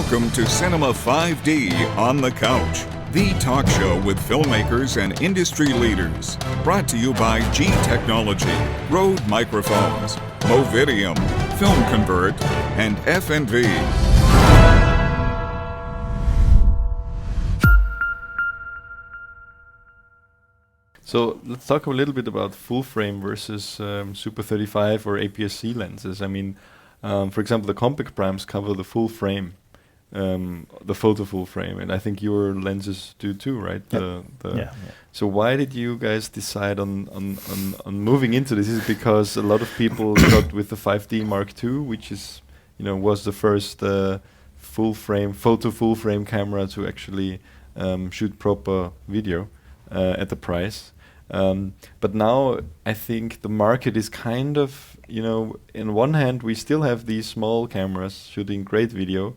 Welcome to Cinema 5D on the Couch, the talk show with filmmakers and industry leaders. Brought to you by G Technology, Rode Microphones, Movidium, Film Convert, and FNV. So let's talk a little bit about full frame versus Super 35 or APS-C lenses. I mean, for example, the compact primes cover the full frame, the photo full frame, and I think your lenses do too, right? Yeah. So why did you guys decide on moving into this? Is it because a lot of people got with the 5D Mark II, which is, was the first full frame camera to actually shoot proper video at the price? But now I think the market is kind of, in one hand we still have these small cameras shooting great video.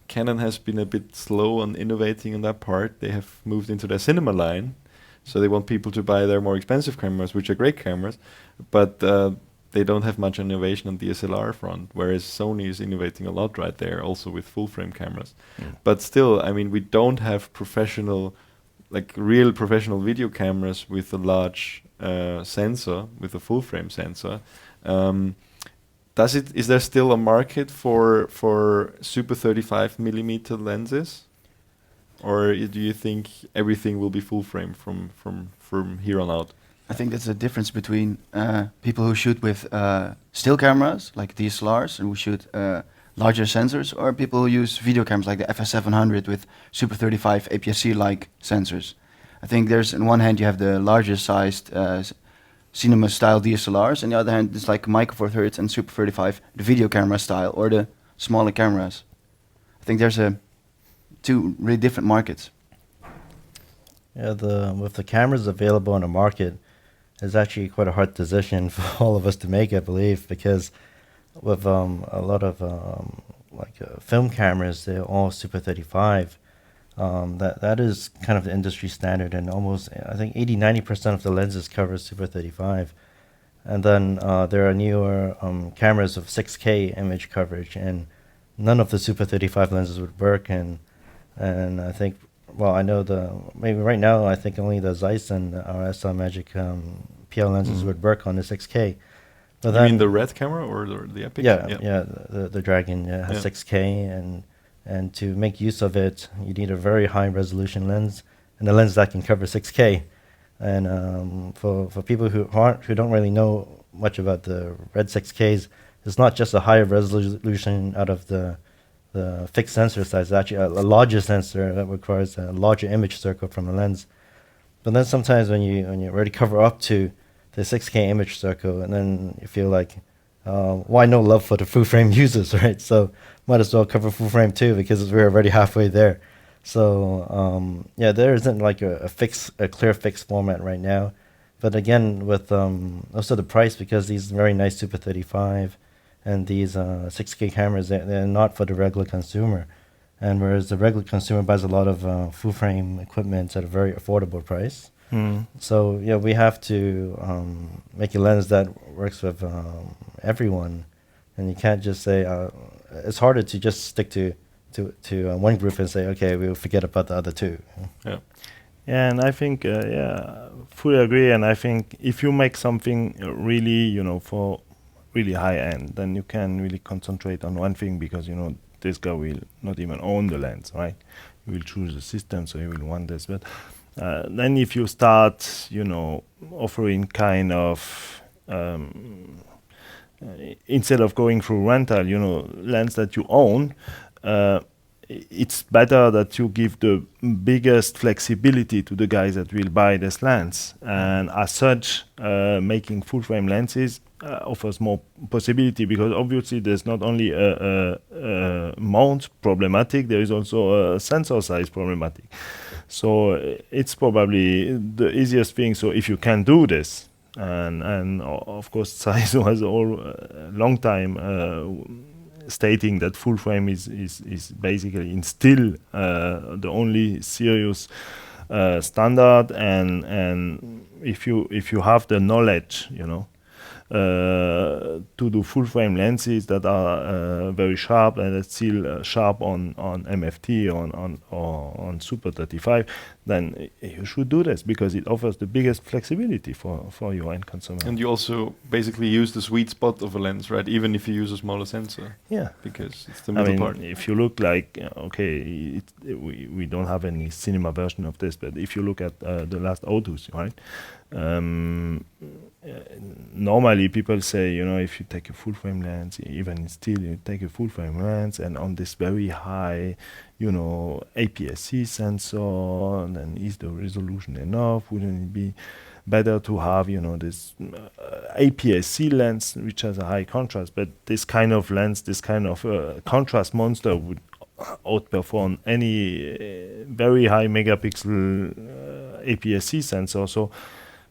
Canon has been a bit slow on innovating in that part. They have moved into their cinema line, so they want people to buy their more expensive cameras, which are great cameras, but they don't have much innovation on the DSLR front, whereas Sony is innovating a lot right there, also with full frame cameras. But still, I mean, we don't have real professional video cameras with a large sensor, with a full frame sensor. Is there still a market for Super 35 millimeter lenses, or do you think everything will be full frame from here on out? I think that's the difference between people who shoot with still cameras like DSLRs and who shoot larger sensors, or people who use video cameras like the FS700 with Super 35 APS-C-like sensors. I think there's, on one hand, you have the larger sized cinema-style DSLRs, and the other hand, it's like Micro Four Thirds and Super 35, the video camera style, or the smaller cameras. I think there's two really different markets. Yeah, with the cameras available on the market, it's actually quite a hard decision for all of us to make, I believe, because with a lot of film cameras, they're all Super 35. That is kind of the industry standard, and almost, I think 80-90% of the lenses cover Super 35. And then there are newer cameras of 6K image coverage, and none of the Super 35 lenses would work. And I think, I know maybe right now, I think only the Zeiss and our SL Magic PL lenses would work on the 6K. But you mean the red camera or the Epic? Yeah, the Dragon has 6K, and to make use of it, you need a very high resolution lens, and a lens that can cover 6K. And for people who don't really know much about the red 6Ks, it's not just a higher resolution out of the fixed sensor size. It's actually a larger sensor that requires a larger image circle from the lens. But then sometimes when you already cover up to the 6K image circle, and then you feel like, why no love for the full frame users, right? So might as well cover full frame too, because we're already halfway there. So there isn't like a clear fixed format right now. But again, with also the price, because these very nice Super 35 and these 6K cameras, they're not for the regular consumer. And whereas the regular consumer buys a lot of full frame equipment at a very affordable price. So we have to make a lens that works with everyone, and you can't just say it's harder to just stick to one group and say, okay, we'll forget about the other two. Yeah, and I think fully agree. And I think if you make something really for really high end, then you can really concentrate on one thing, because this guy will not even own the lens, right? He will choose the system, so he will want this, but. Then if you start, offering kind of, instead of going through rental, lens that you own, it's better that you give the biggest flexibility to the guys that will buy this lens. And as such, making full frame lenses offers more possibility, because obviously there's not only a mount problematic, there is also a sensor size problematic. So it's probably the easiest thing. So if you can do this, and of course Zeiss was all long time stating that full frame is basically in still the only serious standard, and if you have the knowledge, to do full frame lenses that are very sharp and it's still sharp on MFT or on Super 35, then you should do this because it offers the biggest flexibility for your end consumer. And you also basically use the sweet spot of a lens, right? Even if you use a smaller sensor. Yeah, because it's the middle part. If you look like we don't have any cinema version of this, but if you look at the last O2s, right? Normally people say, if you take a full frame lens, even still you take a full frame lens and on this very high, APS-C sensor, then is the resolution enough? Wouldn't it be better to have, this APS-C lens, which has a high contrast, but this kind of lens, this kind of contrast monster would outperform any very high megapixel APS-C sensor.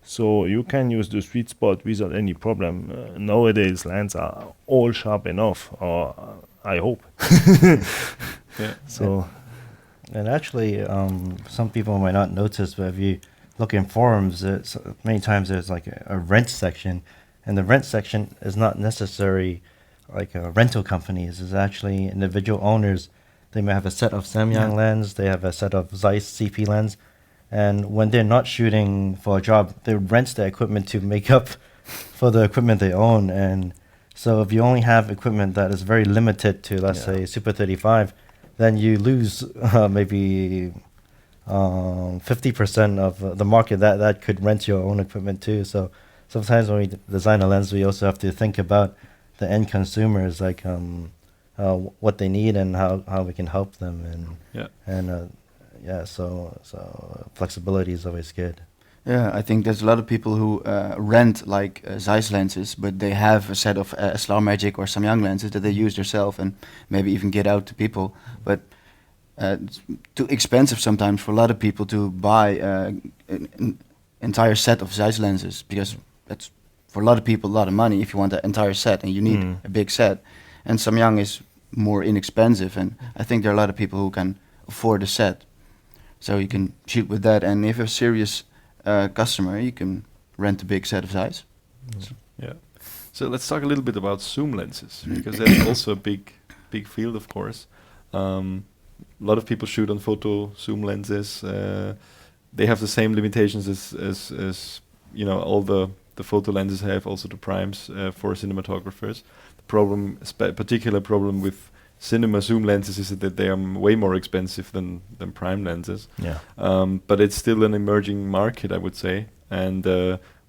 So you can use the sweet spot without any problem. Nowadays, lenses are all sharp enough, or I hope. Yeah. So, and actually, some people might not notice, but if you look in forums, many times there's like a rent section, and the rent section is not necessarily like rental companies. It's actually individual owners. They may have a set of Samyang lens, they have a set of Zeiss CP lens, and when they're not shooting for a job, they rent the equipment to make up for the equipment they own. And so if you only have equipment that is very limited to, let's say, Super 35, then you lose maybe 50% of the market that could rent your own equipment too. So sometimes when we design a lens, we also have to think about the end consumers, like what they need and how we can help them. So flexibility is always good. Yeah, I think there's a lot of people who rent like Zeiss lenses, but they have a set of SLR Magic or Samyang lenses that they use themselves and maybe even get out to people. But it's too expensive sometimes for a lot of people to buy an entire set of Zeiss lenses, because that's for a lot of people a lot of money if you want an entire set and you need a big set. And Samyang is more inexpensive, and I think there are a lot of people who can afford a set. So you can shoot with that, and if you're a serious customer, you can rent a big set of Zeiss. Yeah. So let's talk a little bit about zoom lenses, because that's also a big field, of course. A lot of people shoot on photo zoom lenses. They have the same limitations as all the photo lenses have, also the primes for cinematographers. The particular problem with cinema zoom lenses is that they are way more expensive than prime lenses. Yeah. But it's still an emerging market, I would say. And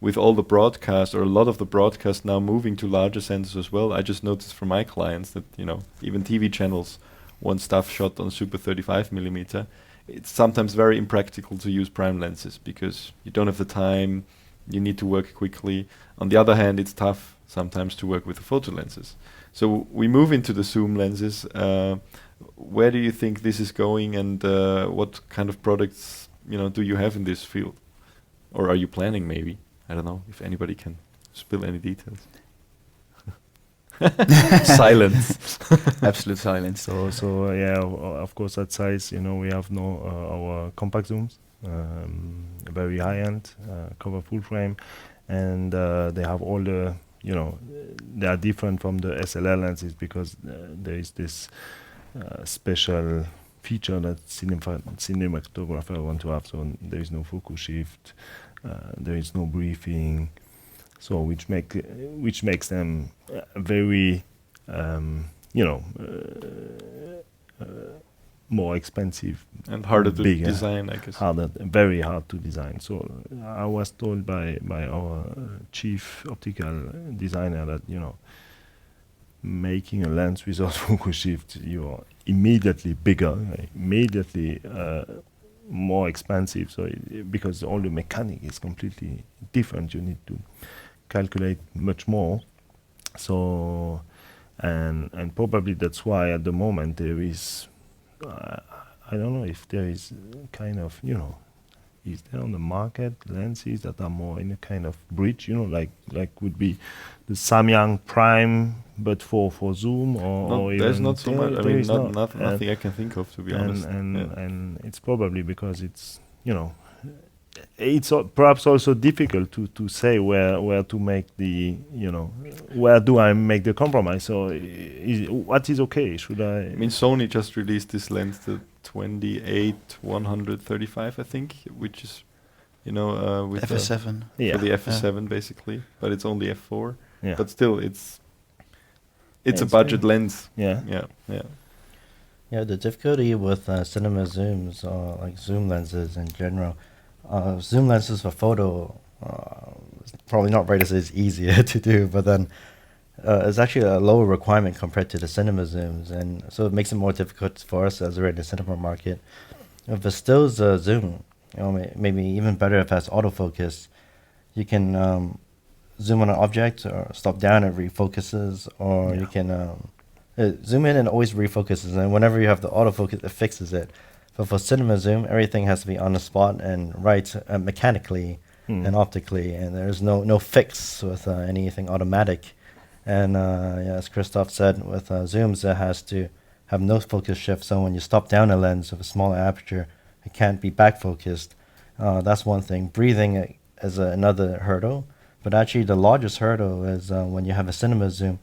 with all the broadcast, or a lot of the broadcast now moving to larger sensors as well, I just noticed from my clients that, even TV channels want stuff shot on Super 35 millimeter. It's sometimes very impractical to use prime lenses because you don't have the time, you need to work quickly. On the other hand, it's tough sometimes to work with the photo lenses. So we move into the zoom lenses. Where do you think this is going, and what kind of products do you have in this field, or are you planning? Maybe, I don't know if anybody can spill any details. Silence. Absolute silence. So yeah, of course at Zeiss, we have our compact zooms, very high end, cover full frame, and they have all the. They are different from the SLR lenses because there is this special feature that cinematographer want to have. So there is no focus shift, there is no briefing, so which makes them very, more expensive and harder to bigger, design, I guess. Very hard to design. So I was told by our chief optical designer that making a lens without focus shift, you are immediately bigger, immediately more expensive. So because all the mechanic is completely different, you need to calculate much more. So and probably that's why at the moment there is. I don't know if there is kind of, is there on the market lenses that are more in a kind of bridge, like would be the Samyang Prime, but for zoom or there's even not so much. I there mean, is nothing I can think of, to be honest. And it's probably because it's, it's perhaps also difficult to say where to make the, where do I make the compromise. So what is okay? Should I? I mean, Sony just released this lens, the 28-135, I think, which is, with FS7. for the Yeah, FS7 basically, but it's only f4. yeah, But still, it's It's a budget very- lens. yeah. Yeah. Yeah, the difficulty with cinema zooms or like zoom lenses in general, zoom lenses for photo, it's probably not right to say it's easier to do, but then it's actually a lower requirement compared to the cinema zooms, and so it makes it more difficult for us as we're in the cinema market. If the stills zoom, maybe even better if it has autofocus, you can zoom on an object or stop down, it refocuses, or you can zoom in and always refocuses, and whenever you have the autofocus, it fixes it. But for cinema zoom, everything has to be on the spot and right mechanically and optically, and there's no fix with anything automatic. And as Christoph said, with zooms, it has to have no focus shift, so when you stop down a lens with a smaller aperture, it can't be back focused. That's one thing. Breathing is another hurdle, but actually the largest hurdle is when you have a cinema zoom.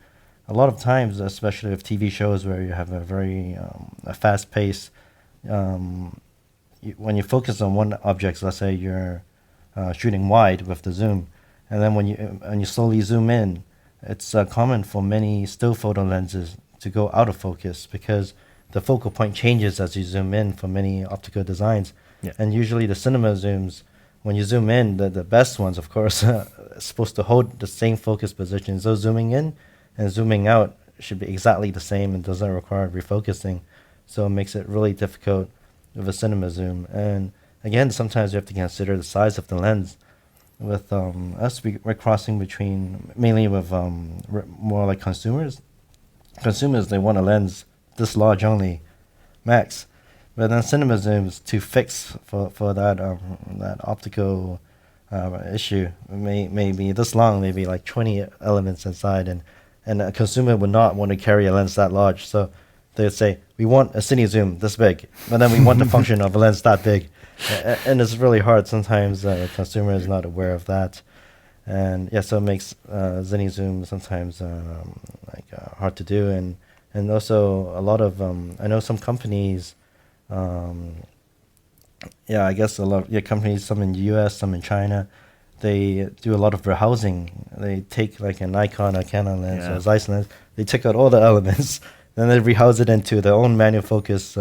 A lot of times, especially with TV shows where you have a very a fast pace, when you focus on one object, let's say you're shooting wide with the zoom, and then when you slowly zoom in, it's common for many still photo lenses to go out of focus because the focal point changes as you zoom in for many optical designs. Yeah. And usually the cinema zooms, when you zoom in, the best ones, of course, are supposed to hold the same focus position. So zooming in and zooming out should be exactly the same and doesn't require refocusing. So it makes it really difficult with a cinema zoom. And again, sometimes you have to consider the size of the lens. With us, we're crossing between, mainly with more like consumers. Consumers, they want a lens this large only, max. But then cinema zooms to fix for that optical issue may be this long, maybe like 20 elements inside, and a consumer would not want to carry a lens that large. So they would say, we want a cine zoom this big, but then we want the function of a lens that big. And it's really hard. Sometimes the consumer is not aware of that. And yeah, so it makes cine zoom sometimes hard to do. And also a lot of, I know some companies, I guess a lot of companies, some in the US, some in China, they do a lot of rehousing. They take like a Nikon, a Canon lens, or a Zeiss lens, they take out all the elements, then they rehouse it into their own manual focus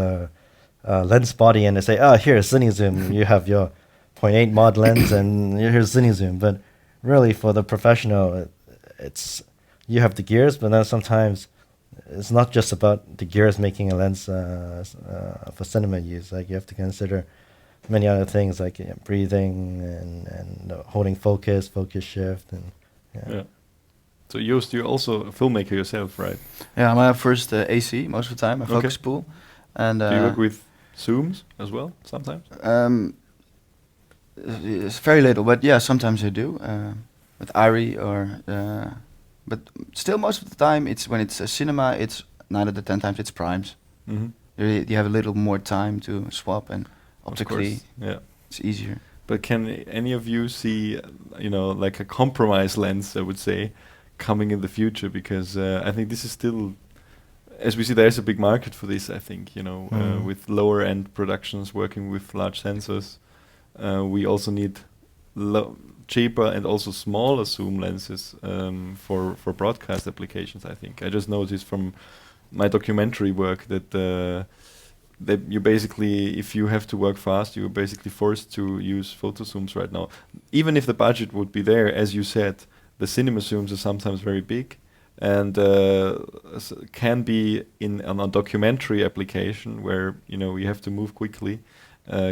lens body, and they say, here's cine zoom, you have your 0.8 mod lens, and here's cine zoom. But really, for the professional, it's you have the gears, but then sometimes it's not just about the gears making a lens for cinema use. Like you have to consider many other things like breathing and holding focus shift, and Yeah. So Joost, you're also a filmmaker yourself, right? Yeah, I'm my first AC most of the time, a focus Okay. pool. And Do you work with zooms as well sometimes? It's very little, but yeah, sometimes I do with Ari but still most of the time it's when it's a cinema, it's 9 out of 10 times it's primes. Mm-hmm. You have a little more time to swap, and optically Yeah. it's easier. But can any of you see, like a compromise lens, I would say, coming in the future? Because I think this is still, as we see, there's a big market for this, I think, with lower end productions working with large sensors. We also need cheaper and also smaller zoom lenses for broadcast applications, I think. I just noticed from my documentary work that you basically, if you have to work fast, you're basically forced to use photo zooms right now. Even if the budget would be there, as you said, the cinema zooms are sometimes very big and can be on a documentary application where you have to move quickly,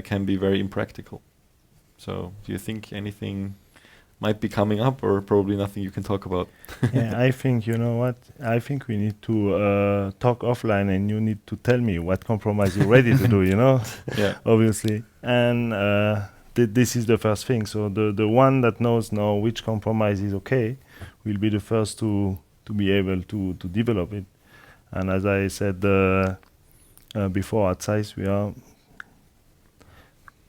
can be very impractical. So do you think anything might be coming up, or probably nothing you can talk about? Yeah, I think, you know what? I think we need to talk offline, and you need to tell me what compromise you're ready to do, Yeah. obviously. And this is the first thing. So the one that knows now which compromise is okay will be the first to be able to develop it. And as I said before, at Zeiss, we are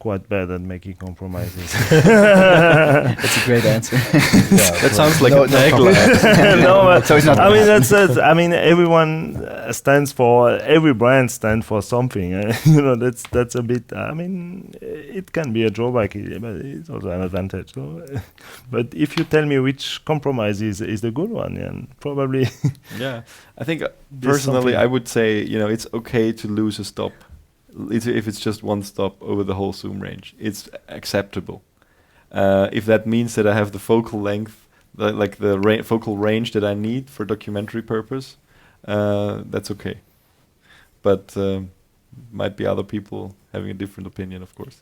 quite bad at making compromises. That's a great answer. That sounds like a tagline. No, but So it's not I mean, bad. I mean, everyone stands for, every brand stands for something. You know, that's a bit. I mean, it can be a drawback, but it's also an advantage. So, but if you tell me which compromise is the good one, then probably. Yeah, I think There's personally, something- I would say it's okay to lose a stop. If it's just one stop over the whole zoom range, it's acceptable. If that means that I have the focal length, the focal range that I need for documentary purpose, that's okay. But might be other people having a different opinion, of course.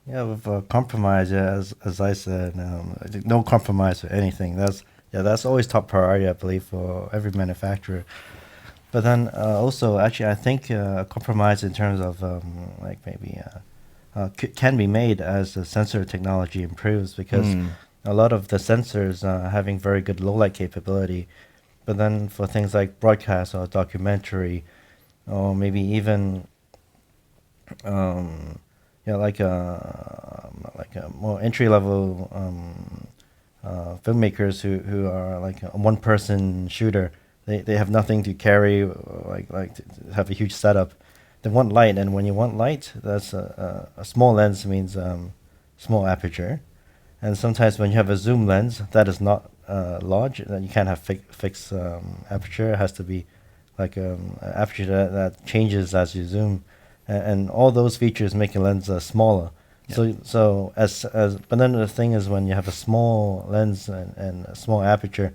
Yeah, with compromise, as I said, I think no compromise or anything. That's always top priority, I believe, for every manufacturer. But then also, actually, I think compromise in terms of like maybe can be made as the sensor technology improves, because a lot of the sensors having very good low light capability. But then for things like broadcast or documentary, or maybe even like a more entry level filmmakers who are like a one person shooter. They have nothing to carry, like to have a huge setup. They want light, and when you want light, that's a small lens means small aperture, and sometimes when you have a zoom lens that is not large, then you can't have fixed aperture. It has to be like an aperture that changes as you zoom, and all those features make a lens smaller. Yeah. So but then the thing is, when you have a small lens and a small aperture,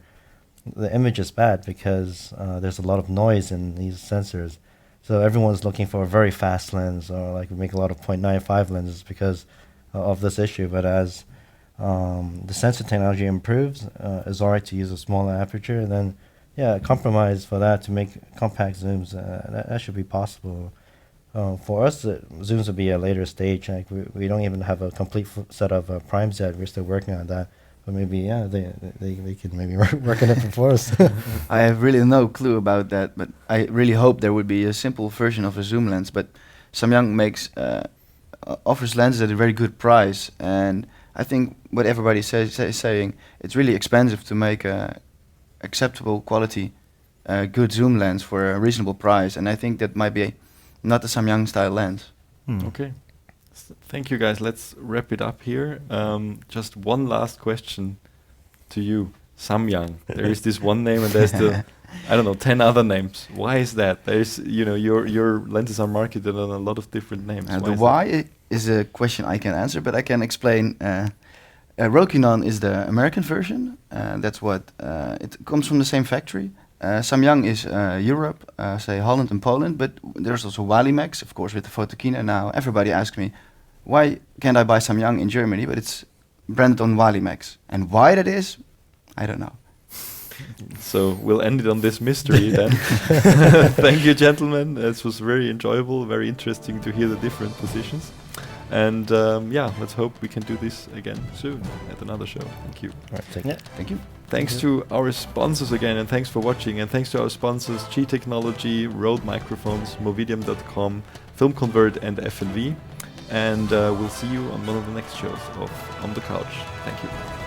the image is bad because there's a lot of noise in these sensors. So everyone's looking for a very fast lens, or like we make a lot of 0.95 lenses because of this issue. But as the sensor technology improves, it's alright to use a smaller aperture. And then, compromise for that to make compact zooms, that should be possible. For us, zooms will be a later stage. Like we don't even have a complete set of primes yet. We're still working on that. But maybe, they can maybe work on it before us. I have really no clue about that, but I really hope there would be a simple version of a zoom lens. But Samyang offers lenses at a very good price, and I think what everybody is saying, it's really expensive to make a acceptable quality, good zoom lens for a reasonable price, and I think that might be not the Samyang style lens. Okay. Thank you, guys. Let's wrap it up here. Just one last question to you, Samyang. There is this one name, and there's 10 other names. Why is that? There's, your lenses are marketed on a lot of different names. The why is a question I can answer, but I can explain. Rokinon is the American version. That's what it comes from the same factory. Samyang is Europe, say Holland and Poland, but there's also Walimax, of course, with the Photokina. Now everybody asks me, why can't I buy Samyang in Germany? But it's branded on Walimax. And why that is, I don't know. So we'll end it on this mystery then. Thank you, gentlemen. This was very enjoyable, very interesting to hear the different positions. And let's hope we can do this again soon at another show. Thank you. All right, Thank you. Thanks to our sponsors again, and thanks for watching. And thanks to our sponsors, G Technology, Rode Microphones, Movidium.com, Film Convert, and FNV. And we'll see you on one of the next shows of On the Couch. Thank you.